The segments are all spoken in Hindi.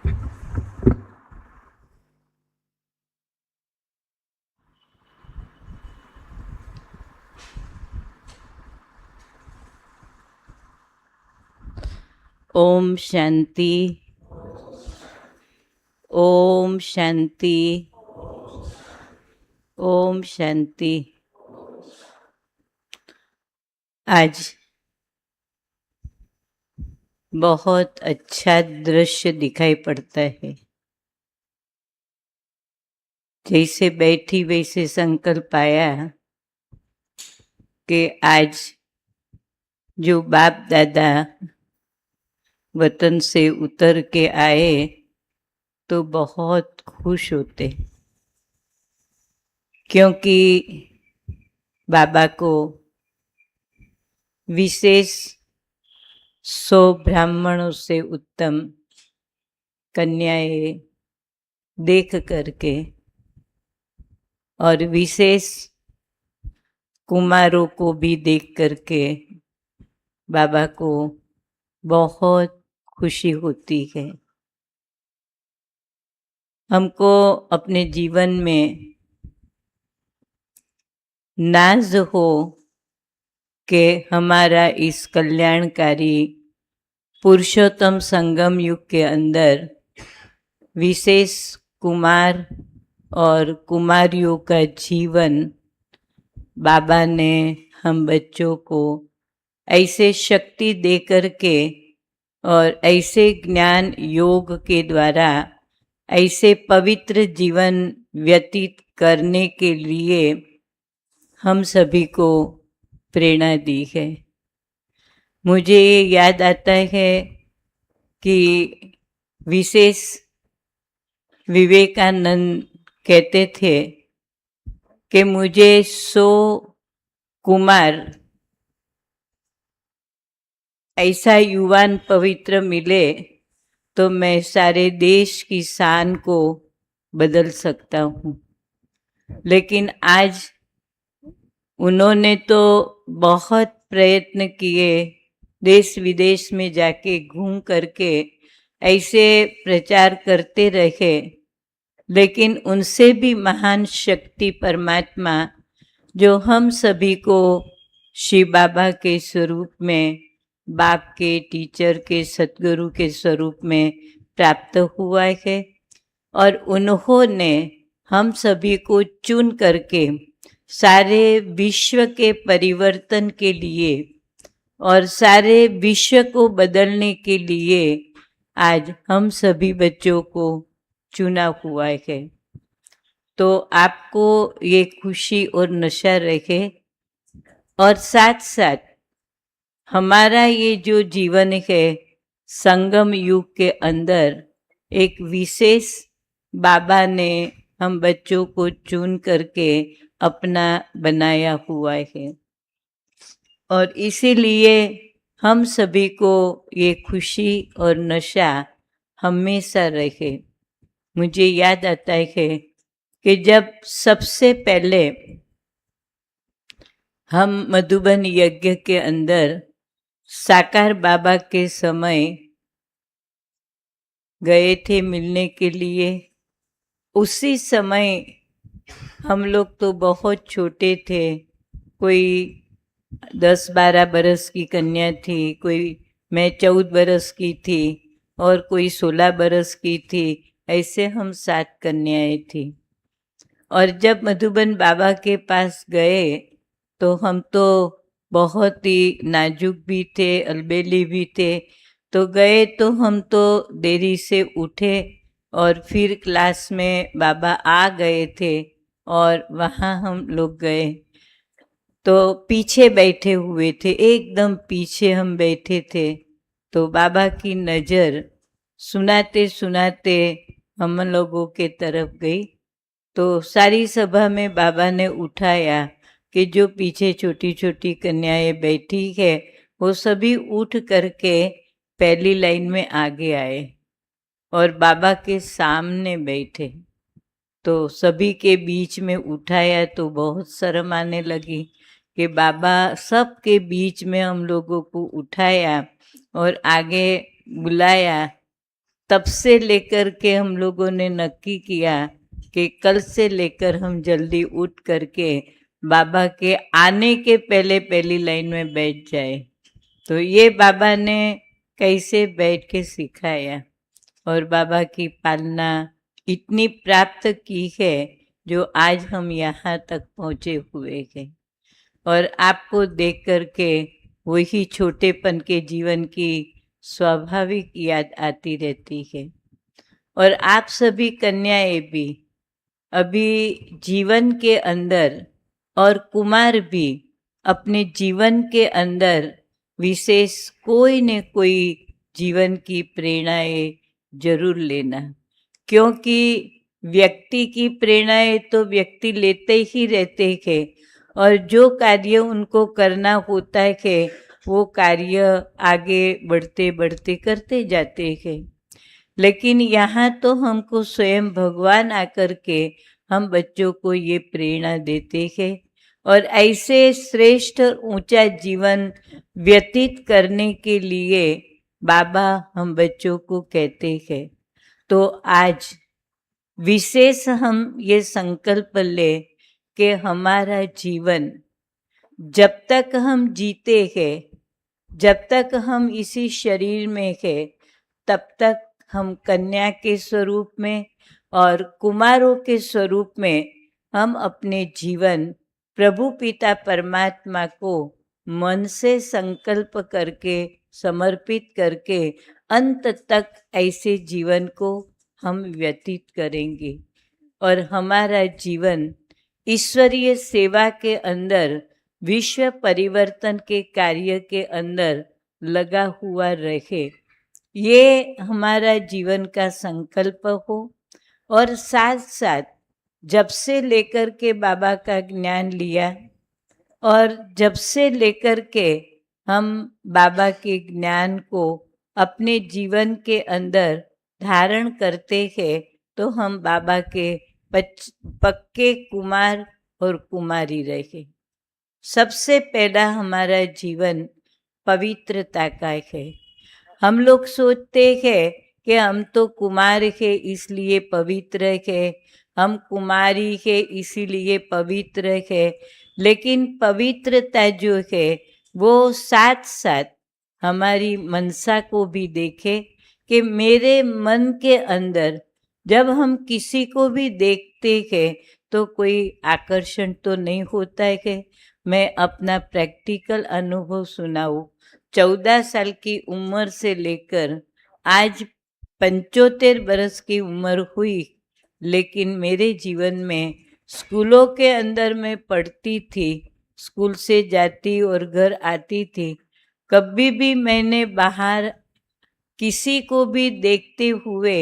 ओम शांति। ओम शांति। ओम शांति। आज बहुत अच्छा दृश्य दिखाई पड़ता है। जैसे बैठी वैसे संकल्प आया कि आज जो बाप दादा वतन से उतर के आए तो बहुत खुश होते, क्योंकि बाबा को विशेष 100 ब्राह्मणों से उत्तम कन्याएं देख करके और विशेष कुमारों को भी देख करके बाबा को बहुत खुशी होती है। हमको अपने जीवन में नाज हो कि हमारा इस कल्याणकारी पुरुषोत्तम संगम युग के अंदर विशेष कुमार और कुमारियों का जीवन बाबा ने हम बच्चों को ऐसे शक्ति दे करके और ऐसे ज्ञान योग के द्वारा ऐसे पवित्र जीवन व्यतीत करने के लिए हम सभी को प्रेरणा दी है। मुझे याद आता है कि विशेष विवेकानंद कहते थे कि मुझे 100 कुमार ऐसा युवान पवित्र मिले तो मैं सारे देश की शान को बदल सकता हूँ। लेकिन आज उन्होंने तो बहुत प्रयत्न किए, देश विदेश में जाके घूम करके ऐसे प्रचार करते रहे, लेकिन उनसे भी महान शक्ति परमात्मा जो हम सभी को शिव बाबा के स्वरूप में, बाप के, टीचर के, सतगुरु के स्वरूप में प्राप्त हुआ है और उन्होंने हम सभी को चुन करके सारे विश्व के परिवर्तन के लिए और सारे विश्व को बदलने के लिए आज हम सभी बच्चों को चुना हुआ है। तो आपको ये खुशी और नशा रहे और साथ साथ हमारा ये जो जीवन है संगम युग के अंदर एक विशेष बाबा ने हम बच्चों को चुन करके अपना बनाया हुआ है और इसीलिए हम सभी को ये खुशी और नशा हमेशा रहे। मुझे याद आता है कि जब सबसे पहले हम मधुबन यज्ञ के अंदर साकार बाबा के समय गए थे मिलने के लिए, उसी समय हम लोग तो बहुत छोटे थे, कोई 10-12 बरस की कन्या थी, मैं 14 बरस की थी और कोई 16 बरस की थी, ऐसे हम 7 कन्याएं थी। और जब मधुबन बाबा के पास गए तो हम तो बहुत ही नाजुक भी थे, अलबेली भी थे। तो गए तो हम तो देरी से उठे और फिर क्लास में बाबा आ गए थे और वहाँ हम लोग गए तो पीछे बैठे हुए थे, एकदम पीछे हम बैठे थे। तो बाबा की नज़र सुनाते सुनाते हम लोगों के तरफ गई तो सारी सभा में बाबा ने उठाया कि जो पीछे छोटी छोटी कन्याएं बैठी है वो सभी उठ करके पहली लाइन में आगे आए और बाबा के सामने बैठे। तो सभी के बीच में उठाया तो बहुत शर्म आने लगी कि बाबा सब के बीच में हम लोगों को उठाया और आगे बुलाया तब से लेकर के हम लोगों ने नक्की किया कि कल से लेकर हम जल्दी उठ करके बाबा के आने के पहले पहली लाइन में बैठ जाए। तो ये बाबा ने कैसे बैठ के सिखाया और बाबा की पालना इतनी प्राप्त की है जो आज हम यहाँ तक पहुँचे हुए हैं। और आपको देख करके वही छोटेपन के जीवन की स्वाभाविक याद आती रहती है। और आप सभी कन्याएं भी अभी जीवन के अंदर और कुमार भी अपने जीवन के अंदर विशेष कोई न कोई जीवन की प्रेरणाएं जरूर लेना, क्योंकि व्यक्ति की प्रेरणाएं तो व्यक्ति लेते ही रहते हैं और जो कार्य उनको करना होता है वो कार्य आगे बढ़ते बढ़ते करते जाते हैं। लेकिन यहाँ तो हमको स्वयं भगवान आकर के हम बच्चों को ये प्रेरणा देते हैं और ऐसे श्रेष्ठ ऊंचा जीवन व्यतीत करने के लिए बाबा हम बच्चों को कहते हैं। तो आज विशेष हम ये संकल्प ले कि हमारा जीवन जब तक हम जीते हैं, जब तक हम इसी शरीर में हैं, तब तक हम कन्या के स्वरूप में और कुमारों के स्वरूप में हम अपने जीवन प्रभु पिता परमात्मा को मन से संकल्प करके समर्पित करके अंत तक ऐसे जीवन को हम व्यतीत करेंगे और हमारा जीवन ईश्वरीय सेवा के अंदर विश्व परिवर्तन के कार्य के अंदर लगा हुआ रहे, ये हमारा जीवन का संकल्प हो। और साथ साथ जब से लेकर के बाबा का ज्ञान लिया और जब से लेकर के हम बाबा के ज्ञान को अपने जीवन के अंदर धारण करते हैं तो हम बाबा के पक्के कुमार और कुमारी रहे। सबसे पहला हमारा जीवन पवित्रता का है। हम लोग सोचते हैं कि हम तो कुमार है इसलिए पवित्र है, हम कुमारी है इसीलिए पवित्र है, लेकिन पवित्रता जो है वो साथ साथ हमारी मनसा को भी देखे कि मेरे मन के अंदर जब हम किसी को भी देखते हैं तो कोई आकर्षण तो नहीं होता है। मैं अपना प्रैक्टिकल अनुभव सुनाऊं। 14 साल की उम्र से लेकर आज 75 बरस की उम्र हुई, लेकिन मेरे जीवन में स्कूलों के अंदर मैं पढ़ती थी, स्कूल से जाती और घर आती थी, कभी भी मैंने बाहर किसी को भी देखते हुए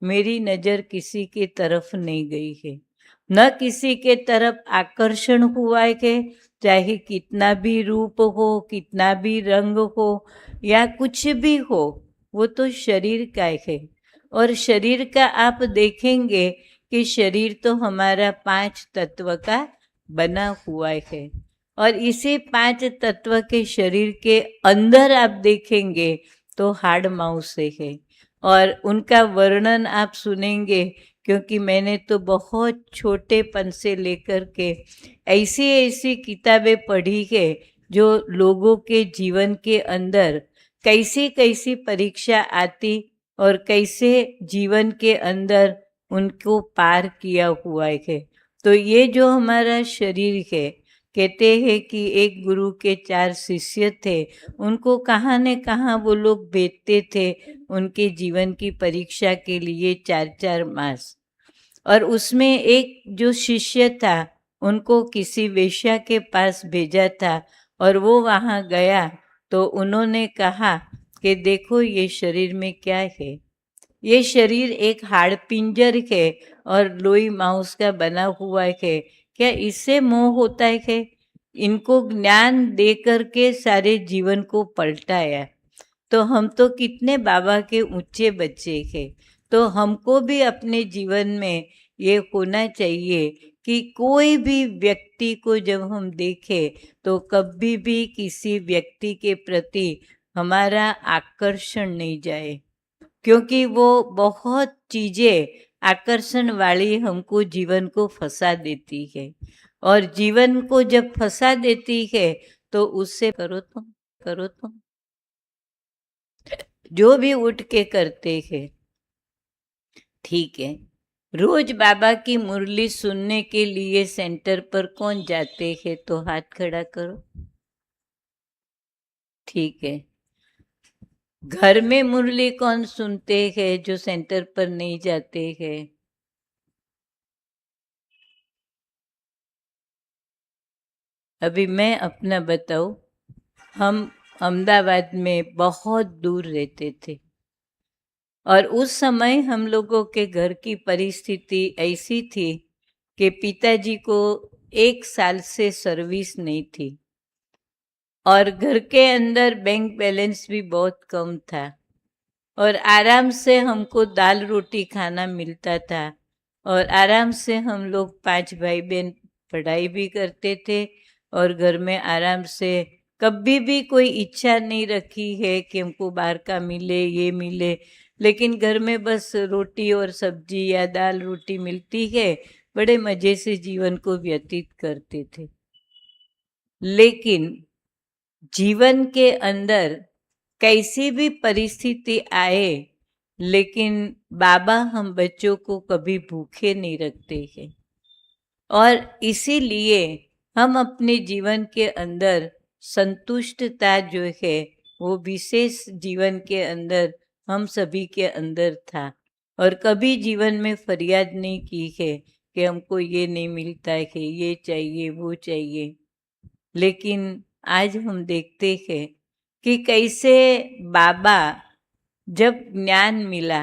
मेरी नज़र किसी की तरफ नहीं गई है, न किसी के तरफ आकर्षण हुआ है, चाहे कितना भी रूप हो, कितना भी रंग हो या कुछ भी हो, वो तो शरीर का है। और शरीर का आप देखेंगे कि शरीर तो हमारा 5 तत्व का बना हुआ है और इसी 5 तत्व के शरीर के अंदर आप देखेंगे तो हाड़ मांस है और उनका वर्णन आप सुनेंगे, क्योंकि मैंने तो बहुत छोटेपन से लेकर के ऐसी ऐसी किताबें पढ़ी है जो लोगों के जीवन के अंदर कैसी कैसी परीक्षा आती और कैसे जीवन के अंदर उनको पार किया हुआ है। तो ये जो हमारा शरीर है, कहते हैं कि एक गुरु के 4 शिष्य थे, उनको कहाँ न कहाँ वो लोग भेजते थे उनके जीवन की परीक्षा के लिए 4-4 मास। और उसमें एक जो शिष्य था उनको किसी वेश्या के पास भेजा था और वो वहाँ गया तो उन्होंने कहा कि देखो ये शरीर में क्या है, ये शरीर एक हाड़ पिंजर है और लोई मांस का बना हुआ है, क्या इससे मोह होता है? इनको ज्ञान दे करके सारे जीवन को पलटाया। तो हम तो कितने बाबा के ऊंचे बच्चे हैं। तो हमको भी अपने जीवन में ये होना चाहिए कि कोई भी व्यक्ति को जब हम देखें तो कभी भी किसी व्यक्ति के प्रति हमारा आकर्षण नहीं जाए, क्योंकि वो बहुत चीजें आकर्षण वाली हमको जीवन को फंसा देती है, और जीवन को जब फंसा देती है तो उससे करो तुम जो भी उठ के करते हैं। ठीक है, रोज बाबा की मुरली सुनने के लिए सेंटर पर कौन जाते हैं? तो हाथ खड़ा करो। ठीक है, घर में मुरली कौन सुनते हैं जो सेंटर पर नहीं जाते हैं? अभी मैं अपना बताऊं, हम अहमदाबाद में बहुत दूर रहते थे, और उस समय हम लोगों के घर की परिस्थिति ऐसी थी कि पिताजी को 1 साल से सर्विस नहीं थी, और घर के अंदर बैंक बैलेंस भी बहुत कम था, और आराम से हमको दाल रोटी खाना मिलता था, और आराम से हम लोग 5 भाई बहन पढ़ाई भी करते थे, और घर में आराम से कभी भी कोई इच्छा नहीं रखी है कि हमको बाहर का मिले, ये मिले, लेकिन घर में बस रोटी और सब्जी या दाल रोटी मिलती है, बड़े मजे से जीवन को व्यतीत करते थे। लेकिन जीवन के अंदर कैसी भी परिस्थिति आए, लेकिन बाबा हम बच्चों को कभी भूखे नहीं रखते हैं, और इसीलिए हम अपने जीवन के अंदर संतुष्टता जो है वो विशेष जीवन के अंदर हम सभी के अंदर था, और कभी जीवन में फरियाद नहीं की है कि हमको ये नहीं मिलता है, कि ये चाहिए वो चाहिए। लेकिन आज हम देखते हैं कि कैसे बाबा जब ज्ञान मिला,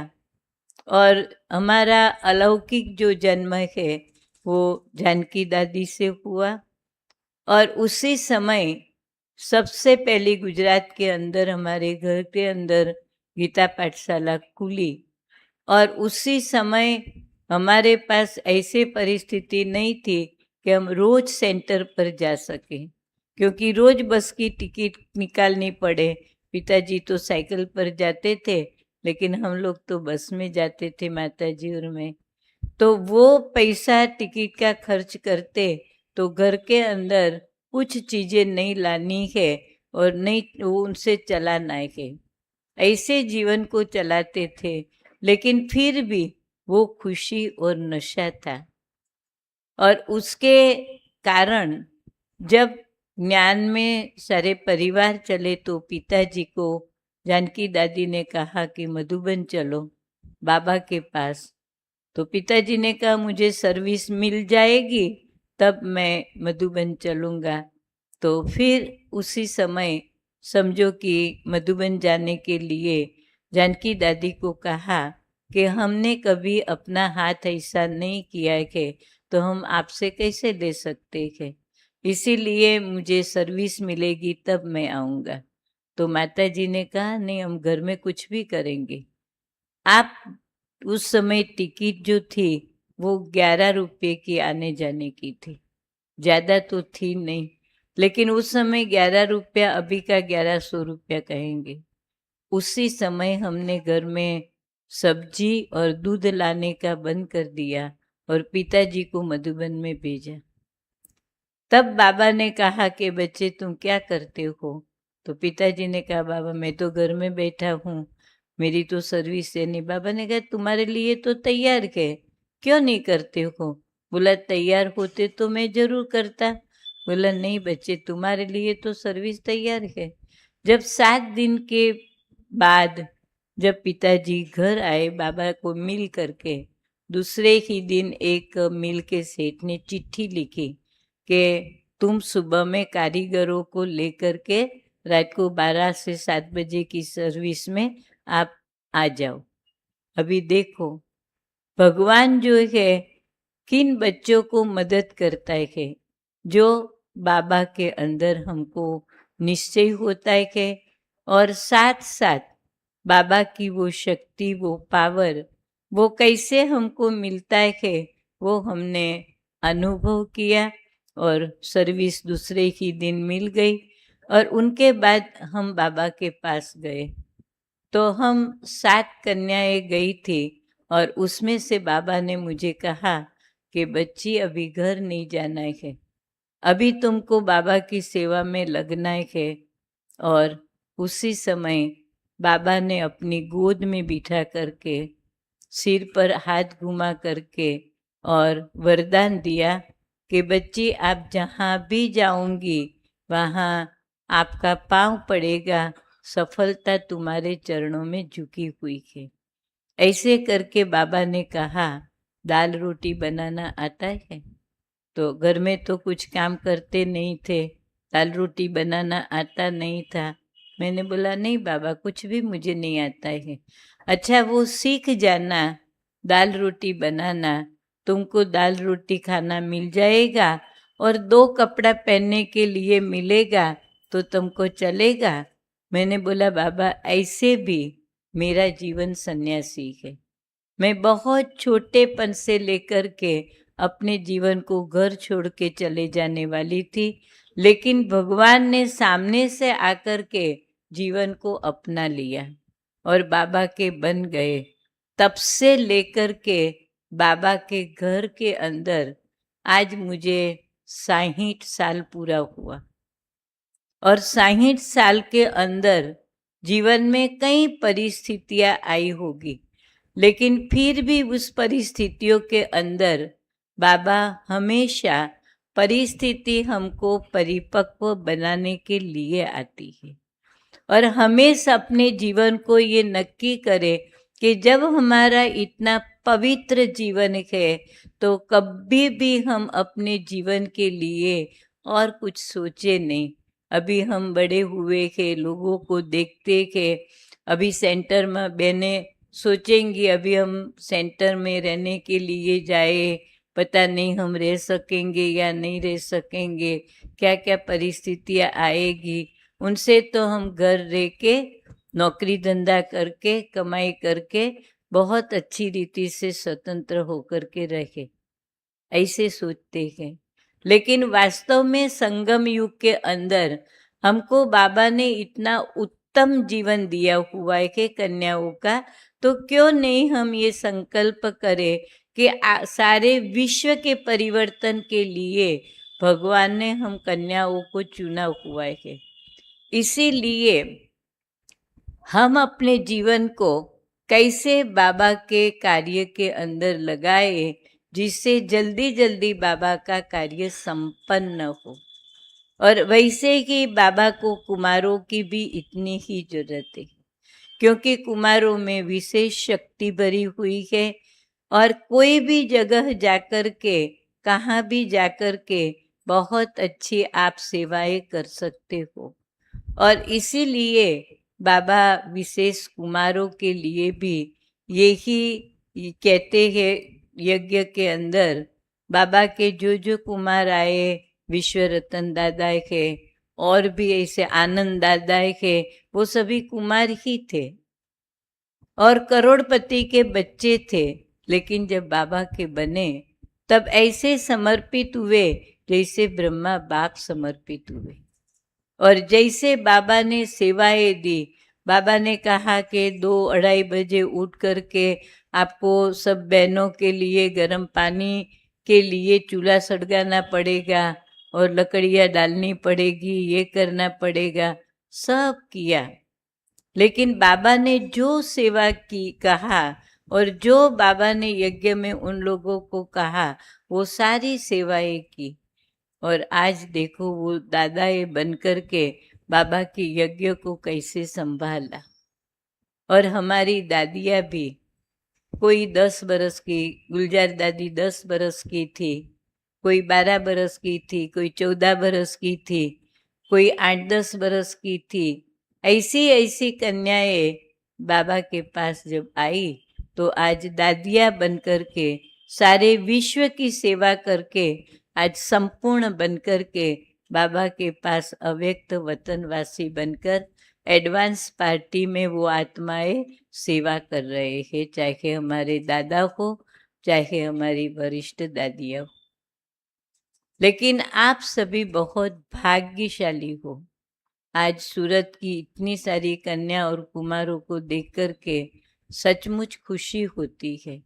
और हमारा अलौकिक जो जन्म है वो जानकी दादी से हुआ, और उसी समय सबसे पहले गुजरात के अंदर हमारे घर के अंदर गीता पाठशाला खुली, और उसी समय हमारे पास ऐसे परिस्थिति नहीं थी कि हम रोज सेंटर पर जा सकें, क्योंकि रोज बस की टिकट निकालनी पड़े। पिताजी तो साइकिल पर जाते थे, लेकिन हम लोग तो बस में जाते थे, माताजी और मैं। तो वो पैसा टिकट का खर्च करते तो घर के अंदर कुछ चीजें नहीं लानी है और नहीं वो उनसे चलाना है, ऐसे जीवन को चलाते थे। लेकिन फिर भी वो खुशी और नशा था, और उसके कारण जब ज्ञान में सारे परिवार चले तो पिताजी को जानकी दादी ने कहा कि मधुबन चलो बाबा के पास। तो पिताजी ने कहा मुझे सर्विस मिल जाएगी तब मैं मधुबन चलूँगा। तो फिर उसी समय समझो कि मधुबन जाने के लिए जानकी दादी को कहा कि हमने कभी अपना हाथ ऐसा नहीं किया है, तो हम आपसे कैसे ले सकते हैं, इसीलिए मुझे सर्विस मिलेगी तब मैं आऊँगा। तो माता जी ने कहा नहीं, हम घर में कुछ भी करेंगे। आप उस समय टिकट जो थी वो 11 रुपये की आने जाने की थी, ज़्यादा तो थी नहीं, लेकिन उस समय 11 रुपया अभी का 1100 रुपया कहेंगे। उसी समय हमने घर में सब्जी और दूध लाने का बंद कर दिया और पिताजी को मधुबन में भेजा। तब बाबा ने कहा कि बच्चे तुम क्या करते हो? तो पिताजी ने कहा बाबा मैं तो घर में बैठा हूँ, मेरी तो सर्विस है नहीं। बाबा ने कहा तुम्हारे लिए तो तैयार है, क्यों नहीं करते हो? बोला तैयार होते तो मैं जरूर करता। बोला नहीं बच्चे, तुम्हारे लिए तो सर्विस तैयार है। जब 7 दिन के बाद जब पिताजी घर आए बाबा को मिल करके, दूसरे ही दिन एक मिल के सेठ ने चिट्ठी लिखी कि तुम सुबह में कारीगरों को लेकर के रात को 12 से 7 बजे की सर्विस में आप आ जाओ। अभी देखो भगवान जो है किन बच्चों को मदद करता है, जो बाबा के अंदर हमको निश्चय होता है, और साथ साथ बाबा की वो शक्ति वो पावर वो कैसे हमको मिलता है वो हमने अनुभव किया। और सर्विस दूसरे ही दिन मिल गई, और उनके बाद हम बाबा के पास गए। तो हम 7 कन्याएं गई थी और उसमें से बाबा ने मुझे कहा कि बच्ची अभी घर नहीं जाना है, अभी तुमको बाबा की सेवा में लगना है। और उसी समय बाबा ने अपनी गोद में बिठा करके सिर पर हाथ घुमा करके और वरदान दिया कि बच्ची आप जहाँ भी जाओगी वहाँ आपका पाँव पड़ेगा, सफलता तुम्हारे चरणों में झुकी हुई है। ऐसे करके बाबा ने कहा दाल रोटी बनाना आता है? तो घर में तो कुछ काम करते नहीं थे, दाल रोटी बनाना आता नहीं था। मैंने बोला नहीं बाबा, कुछ भी मुझे नहीं आता है। अच्छा वो सीख जाना दाल रोटी बनाना, तुमको दाल रोटी खाना मिल जाएगा और 2 कपड़ा पहनने के लिए मिलेगा तो तुमको चलेगा। मैंने बोला बाबा ऐसे भी मेरा जीवन सन्यासी है। मैं बहुत छोटेपन से लेकर के अपने जीवन को घर छोड़ के चले जाने वाली थी, लेकिन भगवान ने सामने से आकर के जीवन को अपना लिया और बाबा के बन गए। तब से लेकर के बाबा के घर के अंदर आज मुझे 60 साल पूरा हुआ और 60 साल के अंदर जीवन में कई परिस्थितियां आई होगी, लेकिन फिर भी उस परिस्थितियों के अंदर बाबा हमेशा परिस्थिति हमको परिपक्व बनाने के लिए आती है। और हमें अपने जीवन को ये नक्की करे कि जब हमारा इतना पवित्र जीवन है तो कभी भी हम अपने जीवन के लिए और कुछ सोचे नहीं। अभी हम बड़े हुए हैं, लोगों को देखते हैं, अभी सेंटर में बहने सोचेंगी अभी हम सेंटर में रहने के लिए जाए, पता नहीं हम रह सकेंगे या नहीं रह सकेंगे, क्या क्या परिस्थितियाँ आएगी। उनसे तो हम घर रह के नौकरी धंधा करके कमाई करके बहुत अच्छी रीति से स्वतंत्र होकर के रहे, ऐसे सोचते हैं। लेकिन वास्तव में संगम युग के अंदर हमको बाबा ने इतना उत्तम जीवन दिया हुआ है कि कन्याओं का, तो क्यों नहीं हम ये संकल्प करें कि सारे विश्व के परिवर्तन के लिए भगवान ने हम कन्याओं को चुना हुआ है। इसीलिए हम अपने जीवन को कैसे बाबा के कार्य के अंदर लगाए जिससे जल्दी जल्दी बाबा का कार्य संपन्न हो। और वैसे ही बाबा को कुमारों की भी इतनी ही जरूरत है, क्योंकि कुमारों में विशेष शक्ति भरी हुई है और कोई भी जगह जाकर के कहाँ भी जाकर के बहुत अच्छी आप सेवाएं कर सकते हो। और इसीलिए बाबा विशेष कुमारों के लिए भी यही कहते हैं, यज्ञ के अंदर बाबा के जो कुमार आए, विश्व रतन दादा है और भी ऐसे आनंद दादा है, वो सभी कुमार ही थे और करोड़पति के बच्चे थे। लेकिन जब बाबा के बने तब ऐसे समर्पित हुए जैसे ब्रह्मा बाप समर्पित हुए। और जैसे बाबा ने सेवाएं दी, बाबा ने कहा कि 2-2:30 बजे उठ करके आपको सब बहनों के लिए गर्म पानी के लिए चूल्हा सड़गाना पड़ेगा और लकड़ियाँ डालनी पड़ेगी, ये करना पड़ेगा, सब किया। लेकिन बाबा ने जो सेवा की कहा और जो बाबा ने यज्ञ में उन लोगों को कहा वो सारी सेवाएं की। और आज देखो वो दादाए बन करके बाबा के यज्ञ को कैसे संभाला। और हमारी दादियाँ भी, कोई 10 बरस की, गुलजार दादी 10 बरस की थी, कोई 12 बरस की थी, कोई 14 बरस की थी, कोई 8-10 बरस की थी। ऐसी ऐसी कन्याएं बाबा के पास जब आई तो आज दादियाँ बन करके सारे विश्व की सेवा करके आज संपूर्ण बनकर के बाबा के पास अव्यक्त वतनवासी बनकर एडवांस पार्टी में वो आत्माएं सेवा कर रहे हैं, चाहे हमारे दादा हो चाहे हमारी वरिष्ठ दादियाँ हो। लेकिन आप सभी बहुत भाग्यशाली हो, आज सूरत की इतनी सारी कन्या और कुमारों को देख कर के सचमुच खुशी होती है।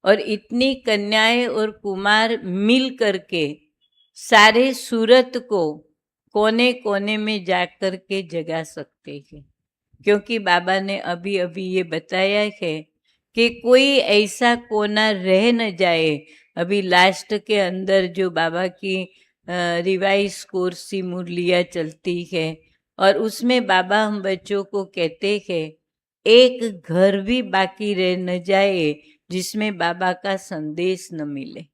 और इतनी कन्याएं और कुमार मिल करके सारे सूरत को कोने कोने में जा कर के जगा सकते हैं। क्योंकि बाबा ने अभी अभी ये बताया है कि कोई ऐसा कोना रह न जाए। अभी लास्ट के अंदर जो बाबा की रिवाइज कोर्स की मुरलियाँ चलती है और उसमें बाबा हम बच्चों को कहते हैं एक घर भी बाकी रह न जाए जिसमें बाबा का संदेश न मिले।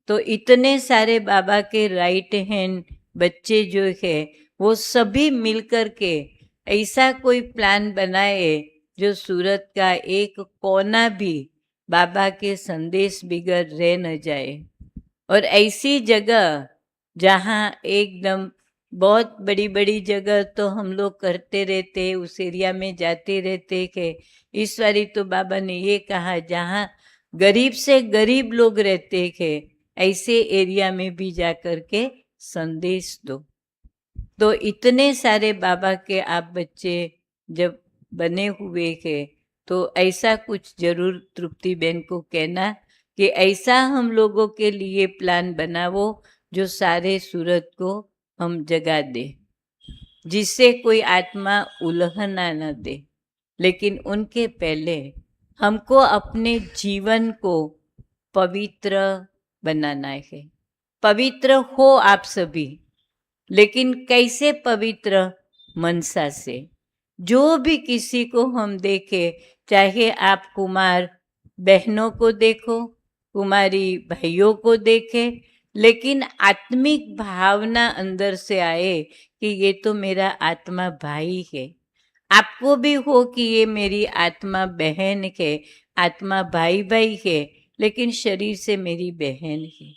तो इतने सारे बाबा के राइट हैंड बच्चे जो है वो सभी मिलकर के ऐसा कोई प्लान बनाए जो सूरत का एक कोना भी बाबा के संदेश बिगड़ रह न जाए। और ऐसी जगह जहाँ एकदम बहुत बड़ी बड़ी जगह तो हम लोग करते रहते, उस एरिया में जाते रहते कि इस बारी तो बाबा ने ये कहा जहाँ गरीब से गरीब लोग रहते हैं ऐसे एरिया में भी जा कर के संदेश दो। तो इतने सारे बाबा के आप बच्चे जब बने हुए हैं तो ऐसा कुछ जरूर तृप्ति बहन को कहना कि ऐसा हम लोगों के लिए प्लान बनाओ जो सारे सूरत को हम जगा दे, जिससे कोई आत्मा उल्हना न दे। लेकिन उनके पहले हमको अपने जीवन को पवित्र बनाना है। पवित्र हो आप सभी, लेकिन कैसे पवित्र? मनसा से। जो भी किसी को हम देखे, चाहे आप कुमार बहनों को देखो, कुमारी भाइयों को देखे, लेकिन आत्मिक भावना अंदर से आए कि ये तो मेरा आत्मा भाई है। आपको भी हो कि ये मेरी आत्मा बहन है, आत्मा भाई भाई है, लेकिन शरीर से मेरी बहन है।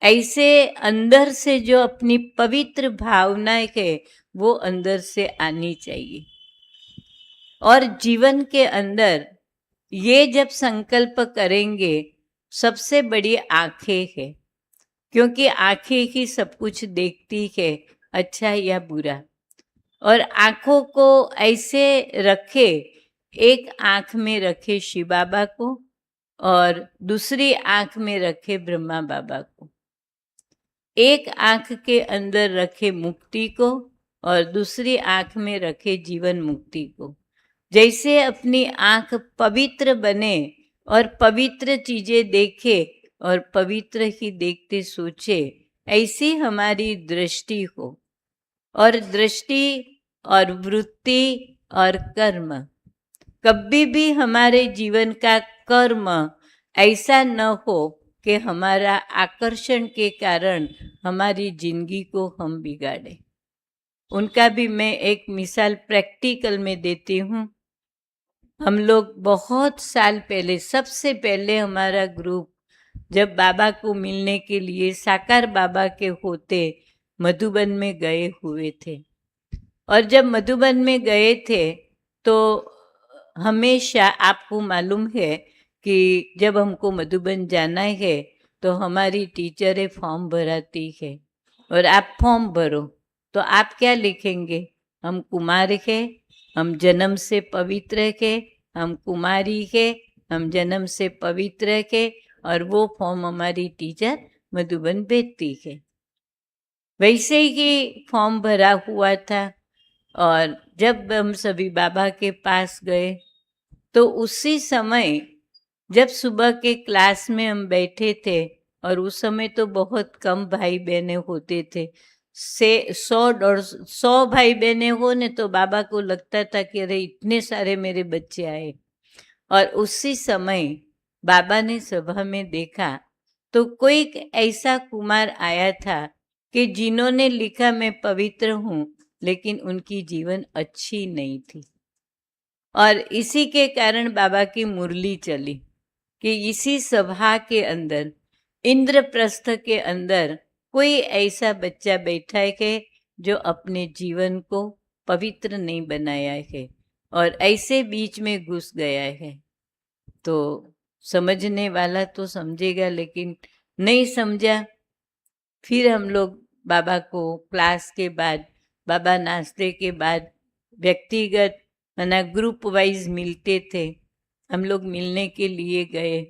ऐसे अंदर से जो अपनी पवित्र भावनाएं है वो अंदर से आनी चाहिए। और जीवन के अंदर ये जब संकल्प करेंगे, सबसे बड़ी आंखें है, क्योंकि आंखें ही सब कुछ देखती है, अच्छा या बुरा। और आंखों को ऐसे रखे, एक आंख में रखे शिव बाबा को और दूसरी आंख में रखे ब्रह्मा बाबा को। एक आंख के अंदर रखे मुक्ति को और दूसरी आंख में रखे जीवन मुक्ति को। जैसे अपनी आंख पवित्र बने और पवित्र चीजें देखे और पवित्र ही देखते सोचे, ऐसी हमारी दृष्टि हो। और दृष्टि और वृत्ति और कर्म, कभी भी हमारे जीवन का कर्म ऐसा न हो कि हमारा आकर्षण के कारण हमारी जिंदगी को हम बिगाड़े। उनका भी मैं एक मिसाल प्रैक्टिकल में देती हूँ। हम लोग बहुत साल पहले, सबसे पहले हमारा ग्रुप जब बाबा को मिलने के लिए साकार बाबा के होते मधुबन में गए हुए थे। और जब मधुबन में गए थे तो हमेशा आपको मालूम है कि जब हमको मधुबन जाना है तो हमारी टीचरें फॉर्म भराती है और आप फॉर्म भरो तो आप क्या लिखेंगे? हम कुमार है, हम जन्म से पवित्र है, हम कुमारी है, हम जन्म से पवित्र है, और वो फॉर्म हमारी टीचर मधुबन भेजती है। वैसे ही फॉर्म भरा हुआ था और जब हम सभी बाबा के पास गए तो उसी समय जब सुबह के क्लास में हम बैठे थे, और उस समय तो बहुत कम भाई बहनें होते थे, 100 भाई बहनें हो ने तो बाबा को लगता था कि अरे इतने सारे मेरे बच्चे आए। और उसी समय बाबा ने सभा में देखा तो कोई ऐसा कुमार आया था कि जिन्होंने लिखा मैं पवित्र हूँ, लेकिन उनकी जीवन अच्छी नहीं थी। और इसी के कारण बाबा की मुरली चली कि इसी सभा के अंदर, इंद्रप्रस्थ के अंदर कोई ऐसा बच्चा बैठा है जो अपने जीवन को पवित्र नहीं बनाया है और ऐसे बीच में घुस गया है। तो समझने वाला तो समझेगा, लेकिन नहीं समझा, फिर हम लोग बाबा को क्लास के बाद, बाबा नाश्ते के बाद व्यक्तिगत माना ग्रुप वाइज मिलते थे। हम लोग मिलने के लिए गए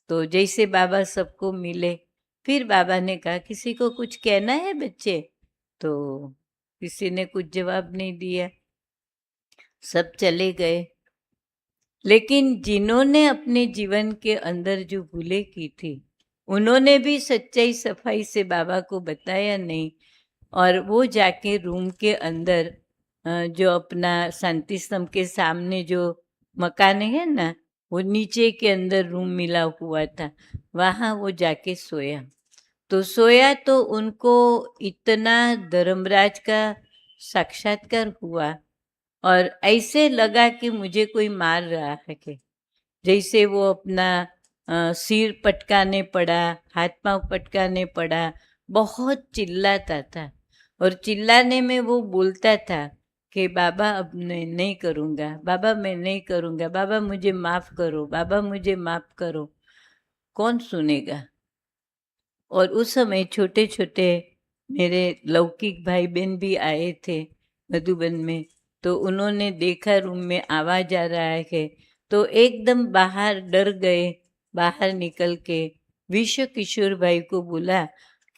तो जैसे बाबा सबको मिले, फिर बाबा ने कहा किसी को कुछ कहना है बच्चे? तो किसी ने कुछ जवाब नहीं दिया, सब चले गए। लेकिन जिन्होंने अपने जीवन के अंदर जो भूलें की थी, उन्होंने भी सच्चाई सफाई से बाबा को बताया नहीं, और वो जाके रूम के अंदर जो अपना शांति स्तंभ के सामने जो मकान है ना, वो नीचे के अंदर रूम मिला हुआ था, वहाँ वो जाके सोया। तो सोया तो उनको इतना धर्मराज का साक्षात्कार हुआ, और ऐसे लगा कि मुझे कोई मार रहा है कि जैसे वो अपना सिर पटकाने पड़ा, हाथ पांव पटकाने पड़ा, बहुत चिल्लाता था। और चिल्लाने में वो बोलता था कि बाबा अब नहीं करूँगा, बाबा मैं नहीं करूँगा, बाबा मुझे माफ़ करो, बाबा मुझे माफ़ करो। कौन सुनेगा? और उस समय छोटे छोटे मेरे लौकिक भाई बहन भी आए थे मधुबन में, तो उन्होंने देखा रूम में आवाज़ आ रहा है, तो एकदम बाहर डर गए। बाहर निकल के विश्व किशोर भाई को बोला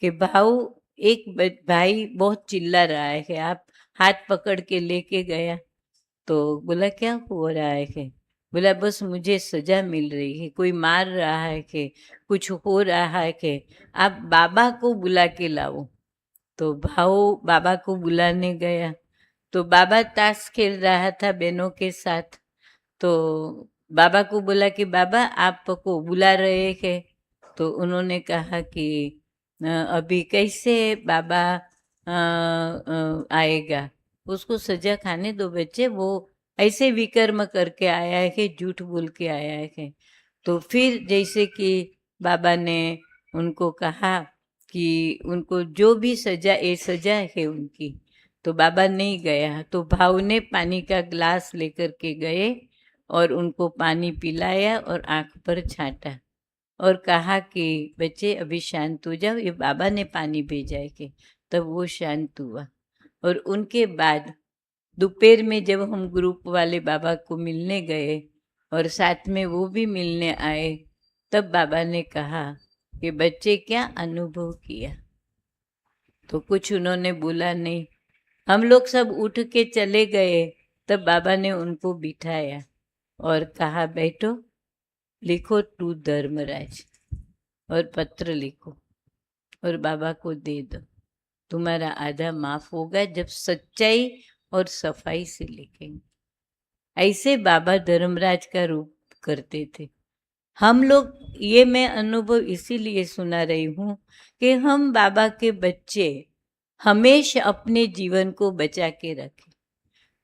कि भाऊ एक भाई बहुत चिल्ला रहा है, आप हाथ पकड़ के लेके गया। तो बोला क्या हो रहा है? बोला बस मुझे सजा मिल रही है, कोई मार रहा है कि कुछ हो रहा है कि आप बाबा को बुला के लाओ। तो भाऊ बाबा को बुलाने गया, तो बाबा ताश खेल रहा था बहनों के साथ। तो बाबा को बोला कि बाबा आपको बुला रहे हैं। तो उन्होंने कहा कि अभी कैसे बाबा आएगा, उसको सजा खाने दो बच्चे, वो ऐसे विकर्म करके आया है, झूठ बोल के आया है। तो फिर जैसे कि बाबा ने उनको कहा कि उनको जो भी सजा ये सजा है उनकी, तो बाबा नहीं गया। तो भाव ने पानी का ग्लास लेकर के गए और उनको पानी पिलाया और आँख पर छाटा और कहा कि बच्चे अभी शांत हो जाओ, ये बाबा ने पानी भेजा है कि। तब वो शांत हुआ। और उनके बाद दोपहर में जब हम ग्रुप वाले बाबा को मिलने गए और साथ में वो भी मिलने आए, तब बाबा ने कहा कि बच्चे क्या अनुभव किया? तो कुछ उन्होंने बोला नहीं। हम लोग सब उठ के चले गए, तब बाबा ने उनको बिठाया और कहा बैठो, लिखो टू धर्मराज और पत्र लिखो और बाबा को दे दो, तुम्हारा आधा माफ होगा जब सच्चाई और सफाई से लिखेंगे। ऐसे बाबा धर्मराज का रूप करते थे। हम लोग, ये मैं अनुभव इसीलिए सुना रही हूँ कि हम बाबा के बच्चे हमेशा अपने जीवन को बचा के रखें।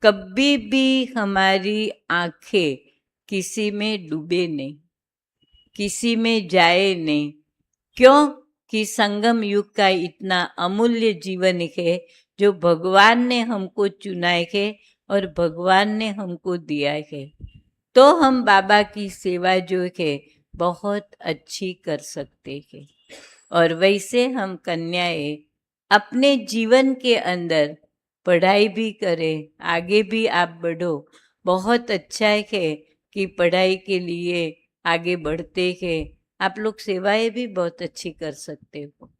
कभी भी हमारी आंखें किसी में डूबे नहीं, किसी में जाए नहीं। क्यों? कि संगम युग का इतना अमूल्य जीवन है जो भगवान ने हमको चुना है और भगवान ने हमको दिया है। तो हम बाबा की सेवा जो है बहुत अच्छी कर सकते हैं। और वैसे हम कन्याएं अपने जीवन के अंदर पढ़ाई भी करें, आगे भी आप बढ़ो। बहुत अच्छा है कि पढ़ाई के लिए आगे बढ़ते हैं, आप लोग सेवाएं भी बहुत अच्छी कर सकते हो।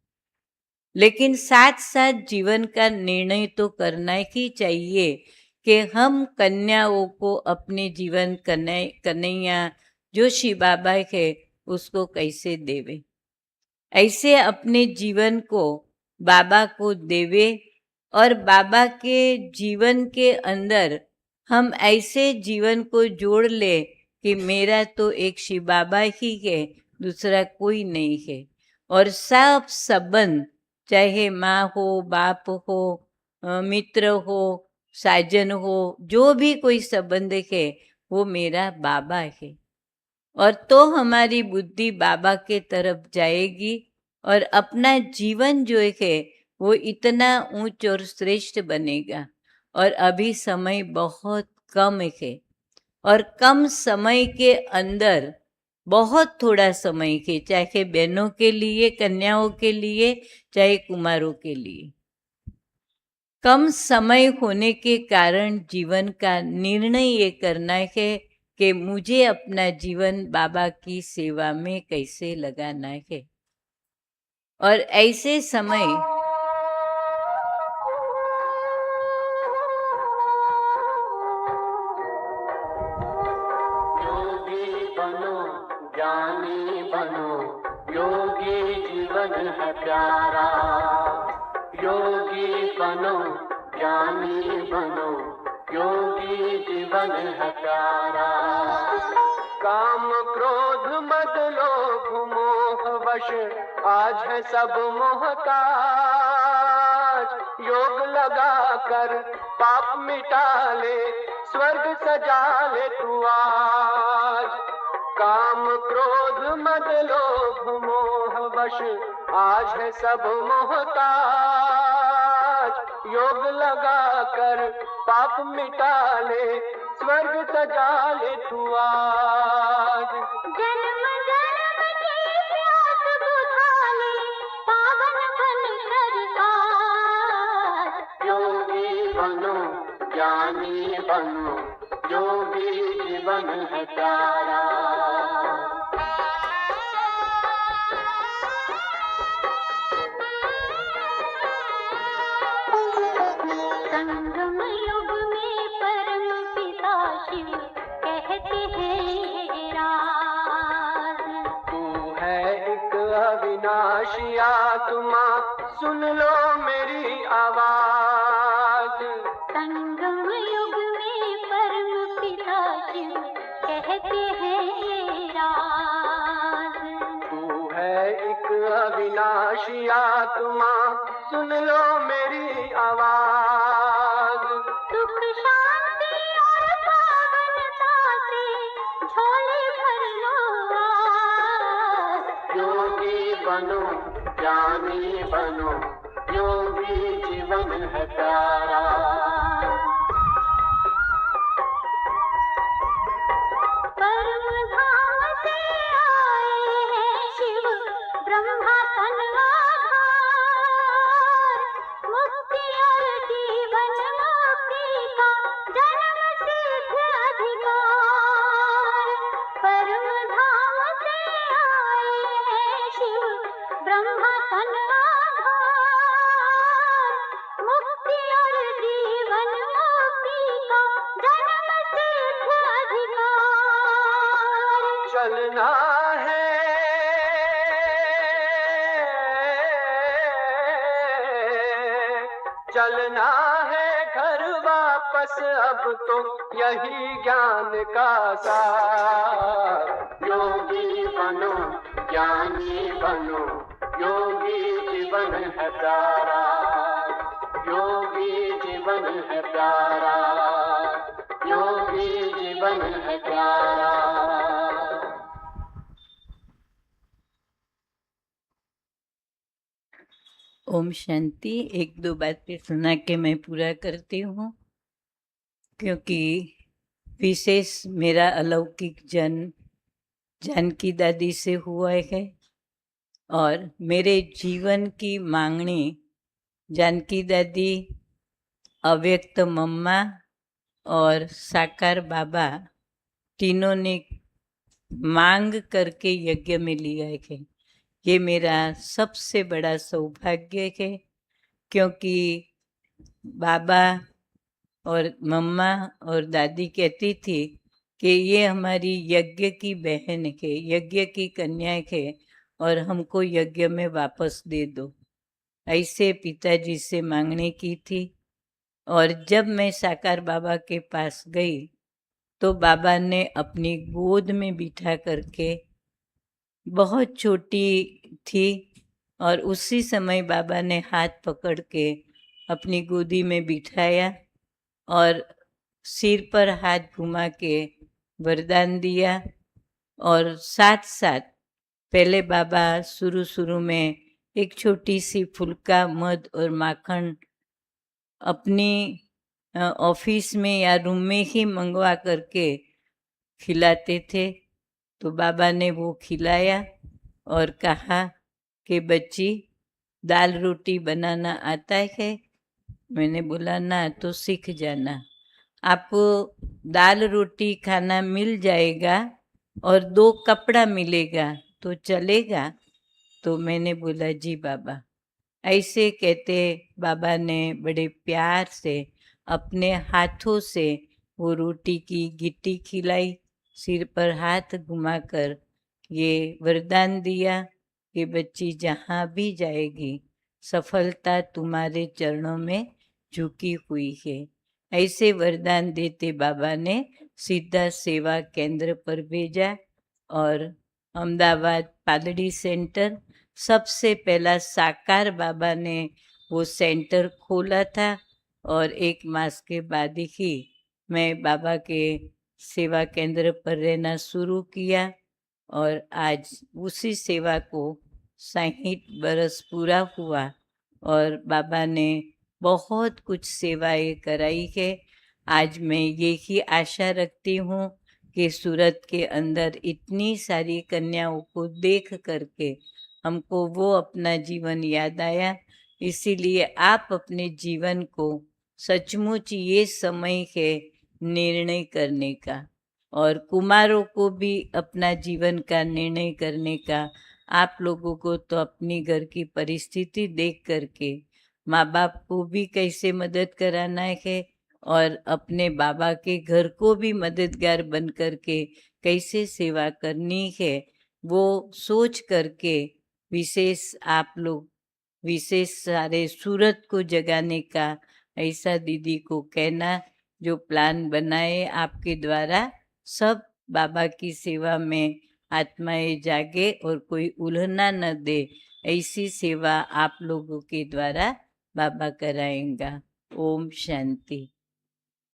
लेकिन साथ साथ जीवन का निर्णय तो करना ही चाहिए कि हम कन्याओं को अपने जीवन कन्हैया जो शिव बाबा है उसको कैसे देवे। ऐसे अपने जीवन को बाबा को देवे और बाबा के जीवन के अंदर हम ऐसे जीवन को जोड़ ले कि मेरा तो एक शिव बाबा ही है, दूसरा कोई नहीं है। और सब संबंध, चाहे माँ हो, बाप हो, मित्र हो, साजन हो, जो भी कोई संबंध है वो मेरा बाबा है। और तो हमारी बुद्धि बाबा के तरफ जाएगी और अपना जीवन जो है वो इतना ऊंच और श्रेष्ठ बनेगा। और अभी समय बहुत कम है और कम समय के अंदर बहुत थोड़ा समय है, चाहे बहनों के लिए, कन्याओं के लिए, चाहे कुमारों के लिए। कम समय होने के कारण जीवन का निर्णय ये करना है कि मुझे अपना जीवन बाबा की सेवा में कैसे लगाना है। और ऐसे समय योगी बनो, ज्ञानी बनो, योगी जीवन है प्यारा। योगी बनो, ज्ञानी बनो, योगी जीवन है प्यारा। काम क्रोध मद लोभ मोह वश आज है सब मोहताज। योग लगा कर पाप मिटा ले, स्वर्ग सजा ले तू आज। काम क्रोध मद लोभ मोह वश आज है सब मोहताज। योग लगा कर पाप मिटा ले, स्वर्ग सजा ले तू आज। जन्म जन्म की प्यास बुझा ले, पावन बन कर आज। योगी बनो, ज्ञानी बनो, योगी जीवन है प्यारा। संगम युग में परम पिता शिव कहते हैं राज। तू है एक अविनाशी आत्मा, सुन लो मेरी आवाज। संगम युग में परम पिता शिव कहते हैं राज। तू है एक अविनाशी आत्मा, सुन लो मेरी आवाज। सुख शांति और पावनता से झोले भर लो आज। योगी बनो, ज्ञानी बनो, योगी जीवन है प्यारा। परम धाम से आए हैं शिव ब्रह्मा तन आधार। मुक्ति और जीवन मुक्ति का जन्म सिद्ध अधिकार। परम धाम से आए हैं शिव ब्रह्मा तन आधार। मुक्ति और जीवन मुक्ति का जन्म सिद्ध अधिकार। चलना है चलना है घर वापस, अब तो यही ज्ञान का सार। योगी बनो, ज्ञानी बनो, योगी जीवन है प्यारा। योगी जीवन है प्यारा, योगी जीवन है प्यारा। ओम शांति। एक दो बातें सुना के मैं पूरा करती हूँ, क्योंकि विशेष मेरा अलौकिक जन्म जानकी दादी से हुआ है और मेरे जीवन की मांगनी जानकी दादी, अव्यक्त मम्मा और साकार बाबा तीनों ने मांग करके यज्ञ में लिया है। ये मेरा सबसे बड़ा सौभाग्य है, क्योंकि बाबा और मम्मा और दादी कहती थी कि ये हमारी यज्ञ की बहन है, यज्ञ की कन्या है और हमको यज्ञ में वापस दे दो। ऐसे पिताजी से मांगने की थी। और जब मैं साकार बाबा के पास गई तो बाबा ने अपनी गोद में बिठा करके, बहुत छोटी थी और उसी समय बाबा ने हाथ पकड़ के अपनी गोदी में बिठाया और सिर पर हाथ घुमा के वरदान दिया। और साथ साथ पहले बाबा शुरू में एक छोटी सी फुल्का मध और माखन अपनी ऑफिस में या रूम में ही मंगवा करके खिलाते थे। तो बाबा ने वो खिलाया और कहा कि बच्ची, दाल रोटी बनाना आता है? मैंने बोला ना, तो सीख जाना। आपको दाल रोटी खाना मिल जाएगा और 2 कपड़ा मिलेगा तो चलेगा? तो मैंने बोला जी बाबा। ऐसे कहते बाबा ने बड़े प्यार से अपने हाथों से वो रोटी की गिट्टी खिलाई, सिर पर हाथ घुमाकर ये वरदान दिया कि बच्ची जहाँ भी जाएगी सफलता तुम्हारे चरणों में झुकी हुई है। ऐसे वरदान देते बाबा ने सीधा सेवा केंद्र पर भेजा और अहमदाबाद पालड़ी सेंटर सबसे पहला साकार बाबा ने वो सेंटर खोला था और 1 मास के बाद ही मैं बाबा के सेवा केंद्र पर रहना शुरू किया और आज उसी सेवा को 60 बरस पूरा हुआ और बाबा ने बहुत कुछ सेवाएं कराई है। आज मैं यही आशा रखती हूँ कि सूरत के अंदर इतनी सारी कन्याओं को देख करके हमको वो अपना जीवन याद आया। इसीलिए आप अपने जीवन को सचमुच ये समय है निर्णय करने का, और कुमारों को भी अपना जीवन का निर्णय करने का। आप लोगों को तो अपनी घर की परिस्थिति देख करके माँ बाप को भी कैसे मदद कराना है और अपने बाबा के घर को भी मददगार बन करके कैसे सेवा करनी है, वो सोच करके विशेष आप लोग विशेष सारे सूरत को जगाने का ऐसा दीदी को कहना, जो प्लान बनाए आपके द्वारा सब बाबा की सेवा में आत्माएं जागे और कोई उल्हना न दे, ऐसी सेवा आप लोगों के द्वारा बाबा कराएंगा। ओम शांति।